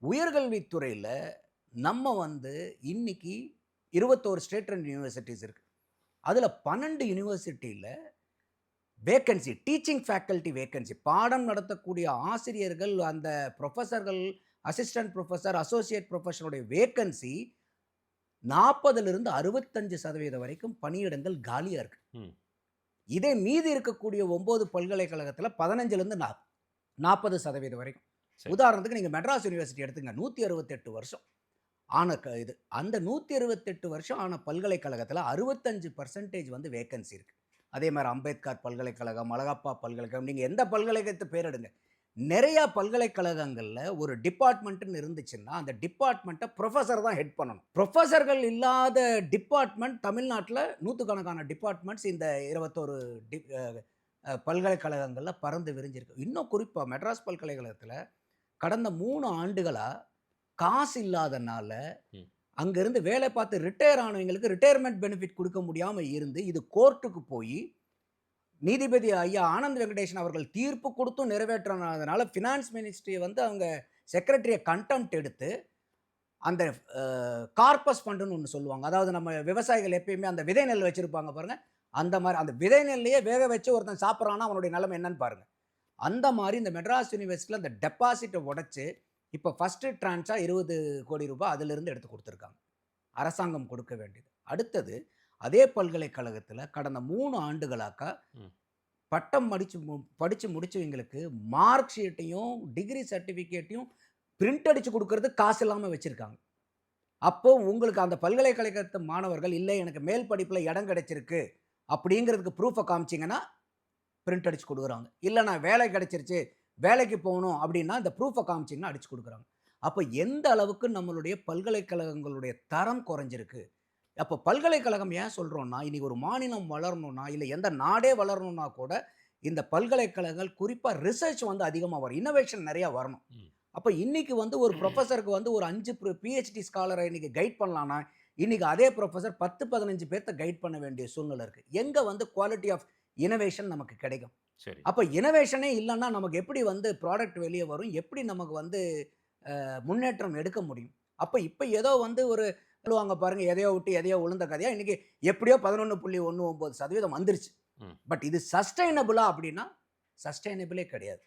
உயர்கல்வித்துறையில நம்ம இன்னைக்கு 21 state and யூனிவர்சிட்டீஸ் இருக்கு. அதுல 12 யூனிவர்சிட்டியில வேக்கன்சி, டீச்சிங் ஃபேக்கல்டி வேக்கன்சி, பாடம் நடத்தக்கூடிய ஆசிரியர்கள், அந்த புரொஃபசர்கள், அசிஸ்டன்ட் புரொஃபசர், அசோசியேட் புரொஃபசருடைய வேக்கன்சி 40லிருந்து 65% வரைக்கும் பணியிடங்கள் காலியா இருக்கு. ம். இதே மீதி இருக்கக்கூடிய 9 பல்கலைக்கழகத்துல 15லிருந்து 40% வரைக்கும். சரி. உதாரணத்துக்கு நீங்க மெட்ராஸ் யூனிவர்சிட்டி எடுத்துங்க. 168 வருஷம் ஆன இது. அந்த 168 வருஷம் ஆன பல்கலைக்கழகத்துல 65% வேக்கன்சி இருக்கு. அதே மாரி அம்பேத்கர் பல்கலைக்கழகம், அழகப்பா பல்கலைக்கழகம், நீங்க எந்த பல்கலைக்கழகத்த பேர் எடுங்க. நெறைய பல்கலைக்கழகங்கள்ல ஒரு டிபார்ட்மெண்ட்ன்னு இருந்துச்சுன்னா, அந்த டிபார்ட்மெண்ட்ட புரொஃபசர் தான் ஹெட் பண்ணணும். புரொஃபசர்கள் இல்லாத டிபார்ட்மெண்ட் தமிழ்நாட்டுல நூத்துக்கணக்கான டிபார்ட்மெண்ட்ஸ் இந்த 21 டி அ அ பல்கலைக்கழகங்கள்ல பறந்து விரிஞ்சிருக்கு. இன்னும் குறிப்பா மெட்ராஸ் பல்கலைக்கழகத்துல கடந்த 3 ஆண்டுகளா காசு இல்லாதனால, ம். அங்கிருந்து வேலை பார்த்து ரிட்டயர் ஆனவங்களுக்கு ரிட்டயர்மென்ட் பெனிஃபிட் குடுக்க முடியாம இருந்து, இது கோர்ட்டுக்கு போயி, நீதிபதி ஐயா ஆனந்த் வெங்கடேஷன் அவர்கள் தீர்ப்பு குடுத்தும் நிறைவேற்றாதனால, ஃபினான்ஸ் மினிஸ்ட்ரி அவங்க செக்ரட்டரிய கன்டெம்ப்ட் எடுத்து, அந்த அ கார்பஸ் ஃபண்டுன்னு ஒண்ணு சொல்லுவாங்க. அதாவது நம்ம விவசாயிகள் எப்பயுமே அந்த விதை நெல் வச்சிருப்பாங்க பாருங்க. அந்த மாரி அந்த விதை நெல்லையே வேக வச்சு ஒருத்தன் சாப்பிடுறான்னா, அவனுடைய நிலைமை என்னன்னு பாருங்க. அந்த மாரி இந்த மெட்ராஸ் யூனிவர்சிட்டில அந்த டெபாசிட்ட உடைச்சு, இப்ப ஃபர்ஸ்ட் ட்ரான்ஸா ரூ. 20,00,00,000 அதிலிருந்து எடுத்து குடுத்திருக்காங்க. அரசாங்கம் கொடுக்க வேண்டியது. அடுத்தது, அதே பல்கலைக்கழகத்தில கடந்த 3 ஆண்டுகளாக்கா ம். பட்டம் படிச்சு முடிச்சவங்களுக்கு மார்க் ஷீட்டையும், டிகிரி சர்டிஃபிகேட்டையும் பிரிண்ட் அடிச்சு குடுக்கறதுக்கு காசு இல்லாம வச்சிருக்காங்க. அப்போ உங்களுக்கு அந்த பல்கலைக்கழகத்து மாணவர்கள், "இல்ல எனக்கு மேல் படிப்புல இடம் கிடைச்சிருக்கு." அப்படிங்கிறதுக்கு ப்ரூஃப காமிச்சீங்கன்னா, பிரிண்ட் அடிச்சு குடுக்குறாங்க. "இல்ல நான் வேலை கிடைச்சிருச்சு, வேலைக்கு போணும்." அப்படின்னா இந்த ப்ரூஃப காமிச்சீங்கன்னா அடிச்சு குடுக்குறாங்க. அப்ப எந்த அளவுக்கு நம்மளுடைய பல்கலைக்கழகங்களுடைய தரம் குறைஞ்சிருக்கு. அப்ப பல்கலைக்கழகம் ஏன் சொல்றோம்னா, இன்னைக்கு ஒரு மாநிலம் வளரணும்னா, இல்ல எந்த நாடே வளரணும்னா கூட, இந்த பல்கலைக்கழகங்கள் குறிப்பா ரிசர்ச் அதிகமா வரும். இன்னோவேஷன் நெறைய வரணும். ம். அப்ப இன்னைக்கு ஒரு புரொஃபசருக்கு ஒரு 5 பிஹெச்டி ஸ்காலர இன்னைக்கு கைட் பண்ணலான்னா, இன்னைக்கு அதே புரொஃபசர் 10, 15 பேர்த்த கைட் பண்ண வேண்டிய சூழ்நிலை இருக்கு. எங்க குவாலிட்டி ஆஃப் இன்னோவேஷன் நமக்கு கிடைக்கும்? சரி. அப்ப இன்னோவேஷனே இல்லன்னா, நமக்கு எப்படி ப்ராடக்ட் வெளிய வரும்? எப்படி நமக்கு முன்னேற்றம் எடுக்க முடியும்? அப்ப இப்ப ஏதோ ஒரு சொல்லுவாங்க பாருங்க, எதையோ விட்டு எதையோ உழுந்த கதையா, இன்னைக்கு எப்படியோ 11.19% வந்துருச்சு. ம். பட் இது சஸ்டெய்னபிளா அப்படின்னா, சஸ்டெய்னபிளே கிடையாது.